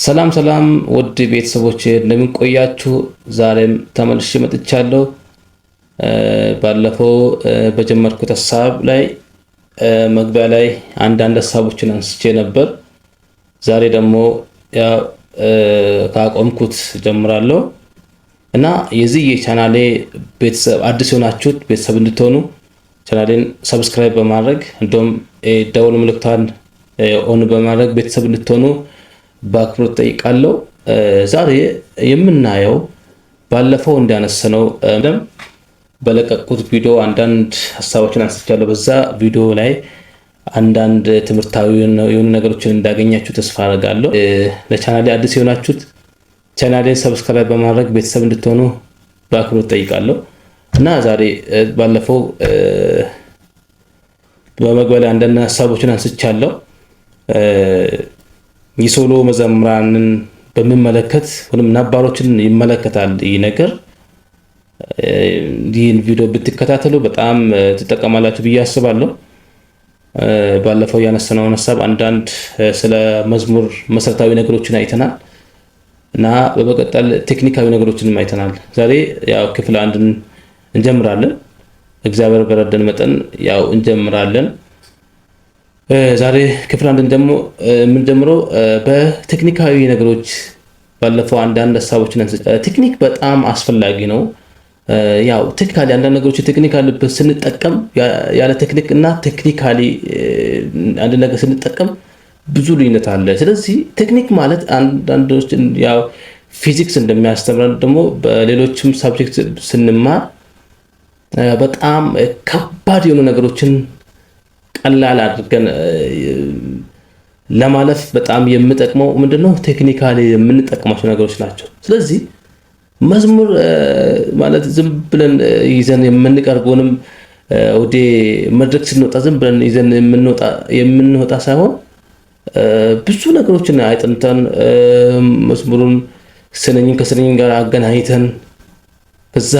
ሰላም ሰላም ውድ ቤተሰቦች እንደምን ቆያችሁ? ዛሬም ተመልሼ መጥቻለሁ። ባለፈው በጀመርኩት ሐሳብ ላይ መግቢያ ላይ አንዳንድ ሐሳቦችን አንስቼ ነበር። ዛሬ ደግሞ ያው ካቆምኩት ጀምራለሁ እና የዚህ የቻናሌ ቤተሰብ አዲስ የሆናችሁት ቤተሰብ እንድትሆኑ ቻናሌን ሰብስክራይብ በማድረግ እንደውም ደወል ምልክቷን ኦን በማድረግ ቤተሰብ እንድትሆኑ በአክብሮት ጠይቃለሁ። ዛሬ የምናየው ባለፈው እንዳነሰነው በለቀቁት ቪዲዮ አንዳንድ ሐሳቦችን አንስቻለሁ። በዛ ቪዲዮ ላይ አንዳንድ ትምህርታዊ የሆኑ ነገሮችን እንዳገኛችሁ ተስፋ አደርጋለሁ። ለቻናሌ አዲስ የሆናችሁት ቻናሌን ሰብስክራይብ በማድረግ ቤተሰብ እንድትሆኑ በአክብሮት ጠይቃለሁ እና ዛሬ ባለፈው በመግቢያ ላይ አንዳንድ ሐሳቦችን አንስቻለሁ። የሶሎ መዘምራንን በሚመለከት ወይም ነባሮችን ይመለከታል። ይህ ነገር ይህን ቪዲዮ ብትከታተሉ በጣም ትጠቀማላችሁ ብዬ አስባለሁ። ባለፈው ያነሳነውን ሐሳብ አንዳንድ ስለ መዝሙር መሰረታዊ ነገሮችን አይተናል እና በመቀጠል ቴክኒካዊ ነገሮችንም አይተናል። ዛሬ ያው ክፍል አንድን እንጀምራለን። እግዚአብሔር በረደን መጠን ያው እንጀምራለን። ዛሬ ክፍል አንድን ደግሞ የምንጀምረው በቴክኒካዊ ነገሮች ባለፈው አንዳንድ ሐሳቦችን ቴክኒክ በጣም አስፈላጊ ነው። ያው ቴክኒካሊ አንዳንድ ነገሮች ቴክኒካሊ ስንጠቀም ያለ ቴክኒክ እና ቴክኒካሊ አንድ ነገር ስንጠቀም ብዙ ልዩነት አለ። ስለዚህ ቴክኒክ ማለት አንዳንዶች ያው ፊዚክስ እንደሚያስተምረን ደግሞ በሌሎችም ሳብጀክት ስንማር በጣም ከባድ የሆኑ ነገሮችን ቀላል አድርገን ለማለፍ በጣም የምጠቅመው ምንድነው ቴክኒካሊ የምንጠቀማቸው ነገሮች ናቸው። ስለዚህ መዝሙር ማለት ዝም ብለን ይዘን የምንቀርበውንም ወደ መድረክ ስንወጣ ዝም ብለን ይዘን የምንወጣ ሳይሆን ብዙ ነገሮችን አይጠንተን መዝሙሩን ስንኝን ከስንኝ ጋር አገናኝተን ከዛ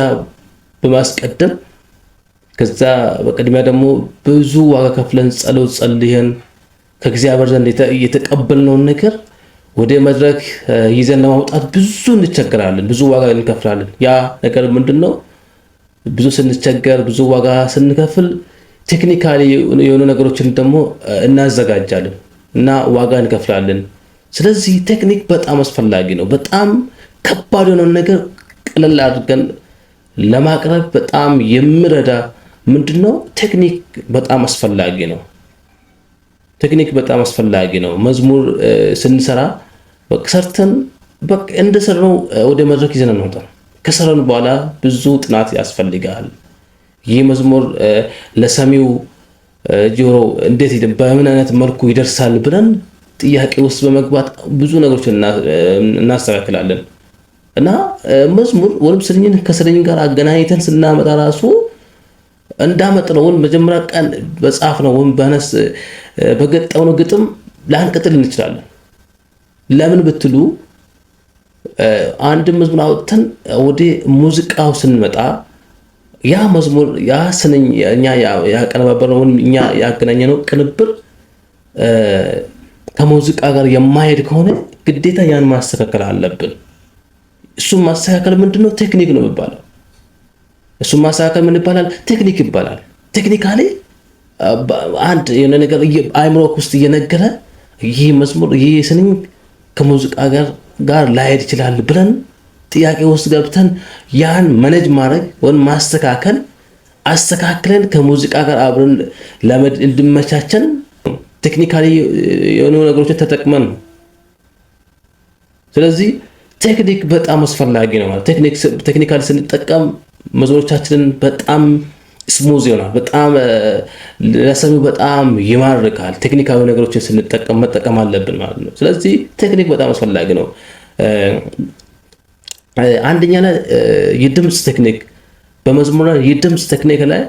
በማስቀደም ከዛ በቅድሚያ ደግሞ ብዙ ዋጋ ከፍለን ጸሎት ጸልየን ከእግዚአብሔር ዘንድ የተቀበልነውን ነገር ወደ መድረክ ይዘን ለማውጣት ብዙ እንቸገራለን፣ ብዙ ዋጋ እንከፍላለን። ያ ነገር ምንድነው? ብዙ ስንቸገር ብዙ ዋጋ ስንከፍል ቴክኒካሊ የሆኑ ነገሮችን ደግሞ እናዘጋጃለን እና ዋጋ እንከፍላለን። ስለዚህ ቴክኒክ በጣም አስፈላጊ ነው። በጣም ከባድ የሆነውን ነገር ቀለል አድርገን ለማቅረብ በጣም የሚረዳ ምንድነው? ቴክኒክ በጣም አስፈላጊ ነው። ቴክኒክ በጣም አስፈላጊ ነው። መዝሙር ስንሰራ ሰርተን እንደሰራው ወደ መድረክ ይዘን እንወጣ። ከሰራን በኋላ ብዙ ጥናት ያስፈልጋል። ይህ መዝሙር ለሰሚው ጆሮ እንዴት በምን አይነት መልኩ ይደርሳል ብለን ጥያቄ ውስጥ በመግባት ብዙ ነገሮችን እናስተካክላለን እና መዝሙር ወይም ስንኝን ከስንኝ ጋር አገናኝተን ስናመጣ ራሱ እንዳመጥነው መጀመሪያ ቀን በጻፍ ነው ወይም በነስ በገጠመው ግጥም ላንቀጥል እንችላለን። ለምን ብትሉ አንድ መዝሙር አውጥተን ወደ ሙዚቃው ስንመጣ ያ መዝሙር ያ ስንኝ እኛ ያቀነባበረው እኛ ያገናኘነው ቅንብር ከሙዚቃ ጋር የማይሄድ ከሆነ ግዴታ ያን ማስተካከል አለብን። እሱም ማስተካከል ምንድነው? ቴክኒክ ነው የሚባለው። እሱም ማስተካከል ምን ይባላል? ቴክኒክ ይባላል። ቴክኒካሊ አንድ የሆነ ነገር አይምሮ ውስጥ እየነገረ ይህ መዝሙር ይህ ስንኝ ከሙዚቃ ጋር ላይሄድ ይችላል ብለን ጥያቄ ውስጥ ገብተን ያን ማኔጅ ማድረግ ወይም ማስተካከል አስተካክለን ከሙዚቃ ጋር አብረን ለመድ እንድመቻቸን ቴክኒካሊ የሆኑ ነገሮችን ተጠቅመን ነው። ስለዚህ ቴክኒክ በጣም አስፈላጊ ነው ማለት ቴክኒካሊ ስንጠቀም መዝሙሮቻችንን በጣም ስሙዝ ይሆናል፣ በጣም ለሰሚው በጣም ይማርካል። ቴክኒካዊ ነገሮችን ስንጠቀም መጠቀም አለብን ማለት ነው። ስለዚህ ቴክኒክ በጣም አስፈላጊ ነው። አንደኛ ላይ የድምጽ ቴክኒክ በመዝሙር ላይ የድምጽ ቴክኒክ ላይ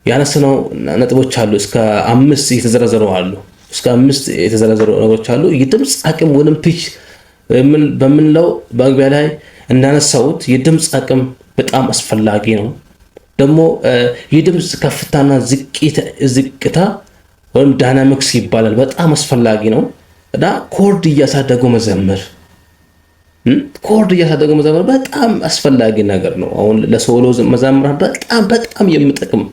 ያነሰነው ነጥቦች አሉ። እስከ 5 የተዘረዘሩ አሉ። እስከ 5 የተዘረዘሩ ነገሮች አሉ። የድምጽ አቅም ወይንም ፒች በምንለው በመግቢያ ላይ እንዳነሳሁት የድምጽ አቅም በጣም አስፈላጊ ነው። ደግሞ የድምጽ ከፍታና ዝቅታ ወይም ዳይናሚክስ ይባላል በጣም አስፈላጊ ነው እና ኮርድ እያሳደጉ መዘመር ኮርድ እያሳደጉ መዘመር በጣም አስፈላጊ ነገር ነው። አሁን ለሶሎ መዘምራን በጣም የሚጠቅም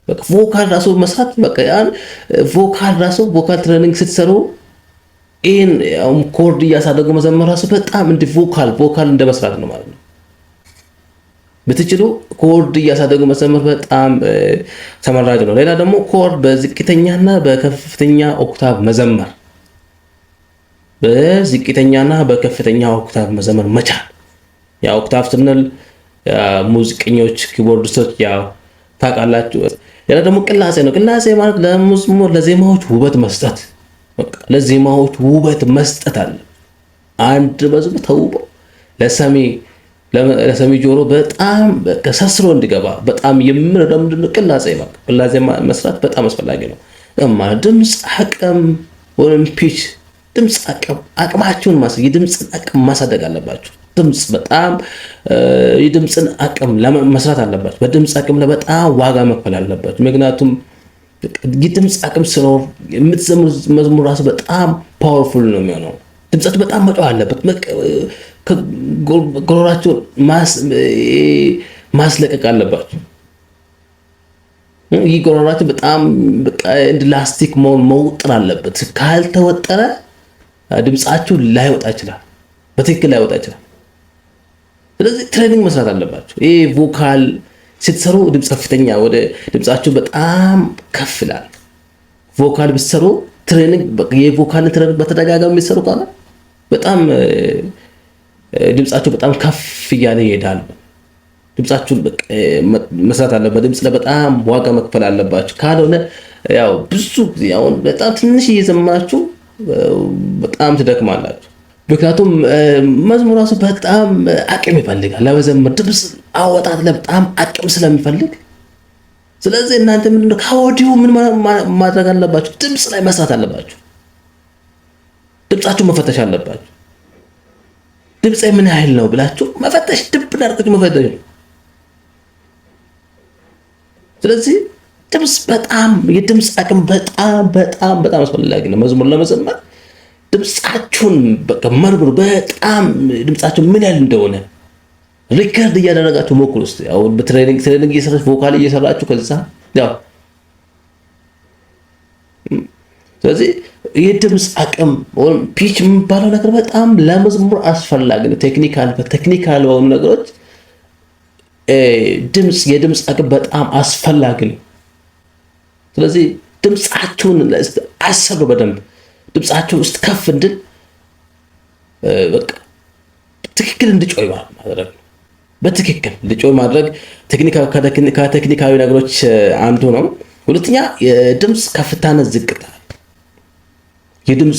በቃ ቮካል ራሱ መስራት በቃ ያን ቮካል ትሬኒንግ ስትሰሩ ይሄን ኮርድ እያሳደጉ መዘመር ራሱ በጣም እንደ ቮካል እንደ መስራት ነው ማለት ነው። ብትችሉ ኮርድ እያሳደጉ መዘመር በጣም ተመራጭ ነው። ሌላ ደግሞ ኮርድ በዝቅተኛና በከፍተኛ ኦክታቭ መዘመር መዘመር መቻል። ያ ኦክታቭ ስንል ሙዚቀኞች ኪቦርዲስቶች ያው ታውቃላችሁ። ሌላ ደግሞ ቅላጼ ነው። ቅላጼ ማለት ለመዝሙር ለዜማዎች ውበት መስጠት አለ። አንድ መዝሙር ተውቦ ለሰሚ ጆሮ በጣም ከሰስሮ እንዲገባ በጣም የምንረዳው ምንድነው? ቅላጼ መስራት በጣም አስፈላጊ ነው። ድምፅ አቅም ወይም ፒች ድምፅ አቅማችሁን የድምፅን አቅም ማሳደግ አለባችሁ። የድምፅን አቅም መስራት አለባችሁ። በድምፅ አቅም ላይ በጣም ዋጋ መክፈል አለባችሁ። ምክንያቱም የድምፅ አቅም ሲኖር የምትዘምሩት መዝሙር ራሱ በጣም ፓወርፉል ነው የሚሆነው። ድምፃችሁ በጣም መጮህ አለበት። ጎሮራችሁን ማስለቀቅ አለባችሁ። ይህ ጎሮራችሁ በጣም እንደ ላስቲክ መውጠር አለበት። ካልተወጠረ ድምፃችሁ ላይወጣ ይችላል፣ በትክክል ላይወጣ ይችላል። ስለዚህ ትሬኒንግ መስራት አለባችሁ። ይሄ ቮካል ስትሰሩ ድምፃችሁ በጣም ከፍ ይላል። ቮካል ብትሰሩ የቮካል ትሬኒንግ በተደጋጋሚ የሚሰሩ ከሆነ በጣም ድምፃችሁ በጣም ከፍ እያለ ይሄዳል። ድምፃችሁን መስራት አለበት። ድምፅ ላይ በጣም ዋጋ መክፈል አለባችሁ። ካልሆነ ያው ብዙ አሁን በጣም ትንሽ እየዘመራችሁ በጣም ትደክማላችሁ። ምክንያቱም መዝሙር ራሱ በጣም አቅም ይፈልጋል ለመዘመር። ድምፅ አወጣት በጣም አቅም ስለሚፈልግ ስለዚህ እናንተ ምንድነው ከወዲሁ ምን ማድረግ አለባችሁ? ድምፅ ላይ መስራት አለባችሁ። ድምፃችሁ መፈተሽ አለባችሁ። ድምፅ ምን ያህል ነው ብላችሁ መፈተሽ፣ ድብ አድርጋችሁ መፈተሽ ነው። ስለዚህ የድምፅ አቅም በጣም አስፈላጊ ነው። መዝሙር ለመዘመር ድምፃችሁን መርምሩ። በጣም ድምፃችሁ ምን ያህል እንደሆነ ሪከርድ እያደረጋችሁ ሞክሩ። እስቲ አሁን በትሬኒንግ እየሰራችሁ ቮካል እየሰራችሁ ከዛ ያው ስለዚህ የድምፅ አቅም ወይም ፒች የሚባለው ነገር በጣም ለመዝሙር አስፈላጊ ነው። ቴክኒካል በሆኑ ነገሮች የድምፅ አቅም በጣም አስፈላጊ ነው። ስለዚህ ድምፃችሁን አሰሩ በደንብ ድምፃችሁ ውስጥ ከፍ እንድል ትክክል እንድጮይ ማድረግ ነው። በትክክል እንድጮይ ማድረግ ከቴክኒካዊ ነገሮች አንዱ ነው። ሁለተኛ የድምፅ ከፍታና ዝቅታ። የድምፅ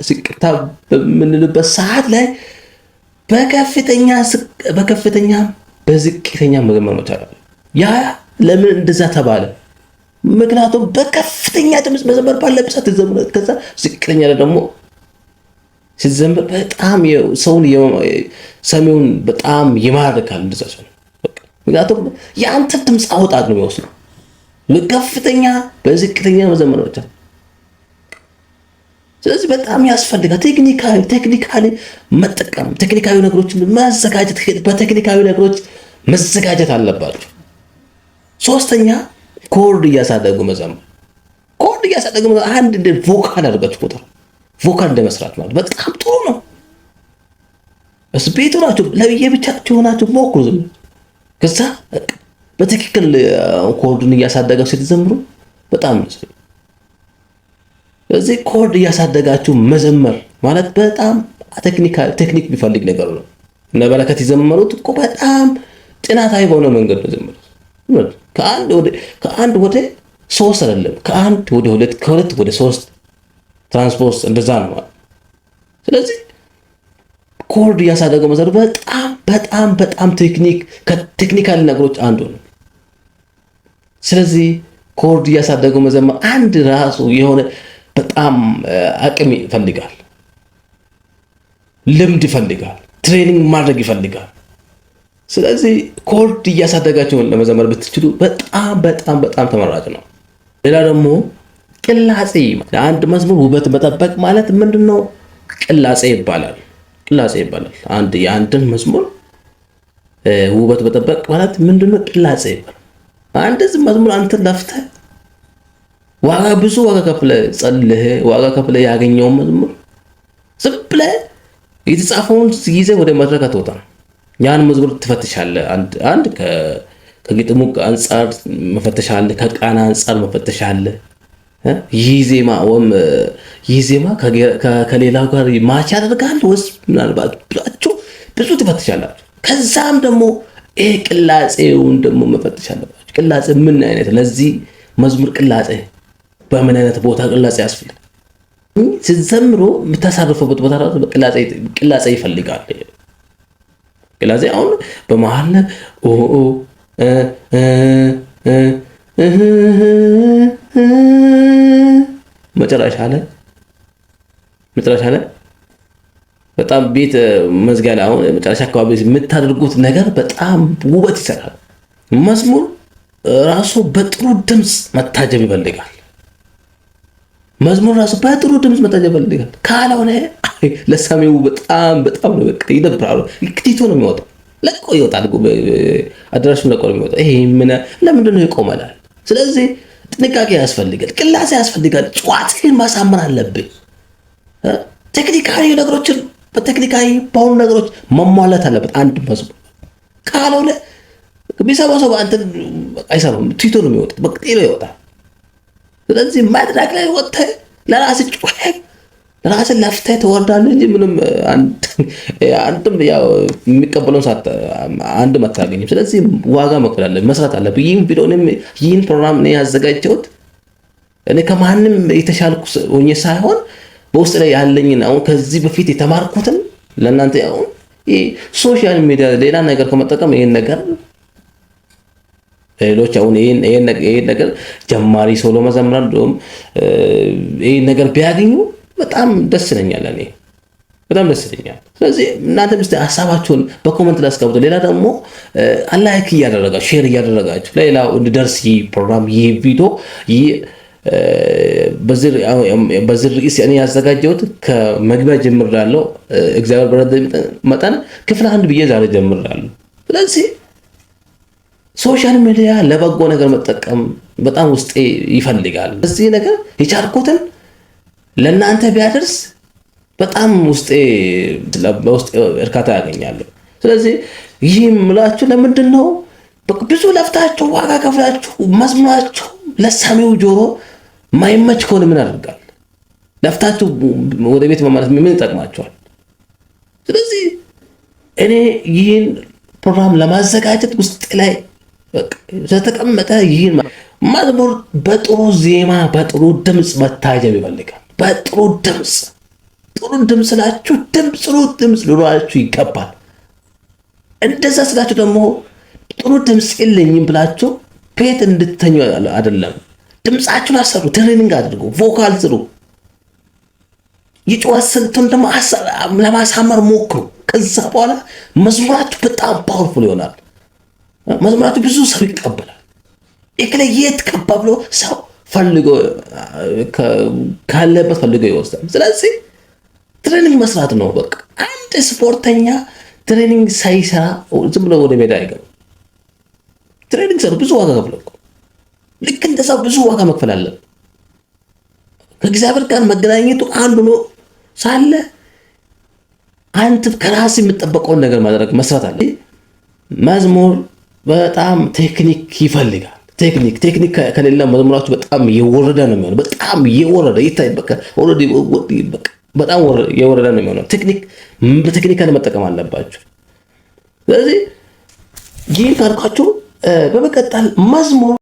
ዝቅታ በምንልበት ሰዓት ላይ በከፍተኛ በዝቅተኛ መዘመር መቻል። ያ ለምን እንደዛ ተባለ? ምክንያቱም በከፍተኛ ድምፅ መዘመር ባለበት ሰዓት ተዘምረ ከዛ ዝቅተኛ ደግሞ ሲዘምር በጣም ሰሚውን በጣም ይማርካል። እንደዛ ሰው ምክንያቱም የአንተ ድምፅ አወጣት ነው የሚወስነው። በከፍተኛ በዝቅተኛ መዘመር መቻል። ስለዚህ በጣም ያስፈልጋል። ቴክኒካሊ መጠቀም፣ ቴክኒካዊ ነገሮችን ማዘጋጀት፣ በቴክኒካዊ ነገሮች መዘጋጀት አለባችሁ። ሶስተኛ ኮርድ እያሳደጉ መዘመር። አንድ እንደ ቮካል አድርጋችሁ ቁጥር ቮካል እንደመስራት ማለት በጣም ጥሩ ነው። ቤቱ ናችሁ ለየብቻችሁ ሆናችሁ ሞክሩ። ከዛ በትክክል ኮርዱን እያሳደጋችሁ ስትዘምሩ በጣም ነው። ስለዚህ ኮርድ እያሳደጋችሁ መዘመር ማለት በጣም ቴክኒክ የሚፈልግ ነገር ነው። እነ በረከት የዘመሩት እኮ በጣም ጥናታዊ በሆነ መንገድ ነው የዘመሩት። ከአንድ ወደ ሶስት አይደለም፣ ከአንድ ወደ ሁለት፣ ከሁለት ወደ ሶስት ትራንስፖዝ እንደዛ ነው ማለት። ስለዚህ ኮርድ እያሳደገው መዘመር በጣም ከቴክኒካል ነገሮች አንዱ ነው። ስለዚህ ኮርድ እያሳደገው መዘመር አንድ ራሱ የሆነ በጣም አቅም ይፈልጋል፣ ልምድ ይፈልጋል፣ ትሬኒንግ ማድረግ ይፈልጋል። ስለዚህ ኮርድ እያሳደጋችሁ ለመዘመር ብትችሉ በጣም ተመራጭ ነው። ሌላ ደግሞ ቅላጼ፣ ለአንድ መዝሙር ውበት መጠበቅ ማለት ምንድነው? ቅላጼ ይባላል። አንድ የአንድን መዝሙር ውበት መጠበቅ ማለት ምንድነው? ቅላጼ ይባላል። አንድ መዝሙር አንተ ለፍተህ ብዙ ዋጋ ከፍለህ ጸልህ ዋጋ ከፍለህ ያገኘውን መዝሙር ዝም ብለህ የተጻፈውን ይዘህ ወደ መድረክ አትወጣም። ያን መዝሙር ትፈትሻለህ። አንድ ከግጥሙ አንፃር መፈተሻለህ፣ ከቃና አንፃር መፈተሻለህ። ይህ ዜማ ከሌላው ጋር ማች ያደርጋል ወይስ ምናልባት ብላችሁ ብዙ ትፈትሻላችሁ። ከዛም ደግሞ ቅላጼውን ደግሞ መፈተሽ አለባችሁ። ቅላጼ ምን አይነት ለዚህ መዝሙር ቅላጼ በምን አይነት ቦታ ቅላጼ ያስፈልጋል? ስትዘምሩ የምታሳርፈበት ቦታ ራሱ ቅላጼ ይፈልጋል። ቅላጼ አሁን በመሃል መጨረሻ ላይ በጣም ቤት መዝጊያ ላይ አሁን መጨረሻ አካባቢ የምታደርጉት ነገር በጣም ውበት ይሰጣል። መዝሙር ራሱ በጥሩ ድምፅ መታጀብ ይፈልጋል። ካልሆነ ለሰሚው በጣም ነው በቃ ይደብራል። ክቲቶ ነው የሚወጣው፣ ለቆ ይወጣል። አዳራሹን ለቆ ነው የሚወጣው። ይሄ ለምንድን ነው ይቆማል? ስለዚህ ጥንቃቄ ያስፈልጋል፣ ቅላጼ ያስፈልጋል። ጨዋታን ማሳመር አለብህ። ቴክኒካዊ ነገሮችን በቴክኒካዊ በሆኑ ነገሮች መሟላት አለበት አንድ መዝሙር። ካልሆነ ቢሰማ ሰው አንተ አይሰማም፣ ቲቶ ነው የሚወጣው፣ በቃ ይወጣል። ስለዚህ መድረክ ላይ ወጥተህ ለራስህ ጮኸህ ለራስህ ለፍተህ ትወርዳለህ እንጂ ምንም አንድም ያው የሚቀበለውን አንድም አታገኝም። ስለዚህ ዋጋ መክፈል አለብህ፣ መስራት አለብህ። ይህን ፕሮግራም እኔ ያዘጋጀሁት እኔ ከማንም የተሻልኩ ሆኜ ሳይሆን በውስጥ ላይ ያለኝን አሁን ከዚህ በፊት የተማርኩትን ለእናንተ አሁን ሶሻል ሚዲያ ሌላ ነገር ከመጠቀም ይሄን ነገር ሌሎች አሁን ይሄን ነገር ጀማሪ ሶሎ መዘምራን እንደውም ይሄን ነገር ቢያገኙ በጣም ደስ ይለኛል። እኔ በጣም ደስ ይለኛል። ስለዚህ እናንተ ምስቲ ሐሳባችሁን በኮሜንት ላይ አስቀምጡ። ሌላ ደግሞ ላይክ እያደረጋችሁ ሼር እያደረጋችሁ ለሌላው እንዲደርስ ይህ ፕሮግራም ይህ ቪዲዮ በዚህ ርዕስ እኔ ያዘጋጀሁት ከመግቢያ ጀምራለሁ። እግዚአብሔር በረዳኝ መጠን ክፍል 1 ብዬ ዛሬ ጀምራለሁ። ስለዚህ ሶሻል ሚዲያ ለበጎ ነገር መጠቀም በጣም ውስጤ ይፈልጋል። እዚህ ነገር የቻልኩትን ለእናንተ ቢያደርስ በጣም ውስጤ እርካታ ያገኛለሁ። ስለዚህ ይህ ምላችሁ ለምንድን ነው? ብዙ ለፍታችሁ ዋጋ ከፍላችሁ መዝሙራችሁ ለሰሚው ጆሮ ማይመች ከሆነ ምን ያደርጋል? ለፍታችሁ ወደ ቤት መመለስ ምን ይጠቅማችኋል? ስለዚህ እኔ ይህን ፕሮግራም ለማዘጋጀት ውስጥ ላይ ስለተቀመጠ ይህን መዝሙር በጥሩ ዜማ በጥሩ ድምፅ መታጀብ ይፈልጋል። በጥሩ ድምፅ ስላችሁ ጥሩ ድምፅ ሊኖራችሁ ይገባል። እንደዛ ስላችሁ ደግሞ ጥሩ ድምፅ የለኝም ብላችሁ ቤት እንድትተኙ አይደለም። ድምፃችሁን አሰሩ፣ ትሬኒንግ አድርጉ፣ ቮካል ስሩ። የጨዋታ ስልቱን ደግሞ ለማሳመር ሞክሩ። ከዛ በኋላ መዝሙራችሁ በጣም ፓወርፉል ይሆናል። መዝሙራችሁ ብዙ ሰው ይቀበላል። የት ቀባ ብሎ ሰው ፈልጎ ካለበት ፈልጎ ይወስዳል። ስለዚህ ትሬኒንግ መስራት ነው በቃ። አንድ ስፖርተኛ ትሬኒንግ ሳይሰራ ዝም ብሎ ወደ ሜዳ አይገባም። ትሬኒንግ ሰሩ፣ ብዙ ዋጋ ከፍለው ልክ እንደዛ ብዙ ዋጋ መክፈል አለ። ከእግዚአብሔር ጋር መገናኘቱ አንዱ ነው ሳለ አንተ ከራስ የምትጠበቀውን ነገር መስራት አለ። መዝሙር በጣም ቴክኒክ ይፈልጋል። ቴክኒክ ከሌላ መዝሙራችሁ በጣም የወረደ ነው የሚሆነው። በጣም የወረደ ይታይ በቃ ኦሬዲ በጣም የወረደ ነው የሚሆነው። ቴክኒክ መጠቀም አለባችሁ። ስለዚህ ይህን ካልኳችሁ በመቀጠል መዝሙር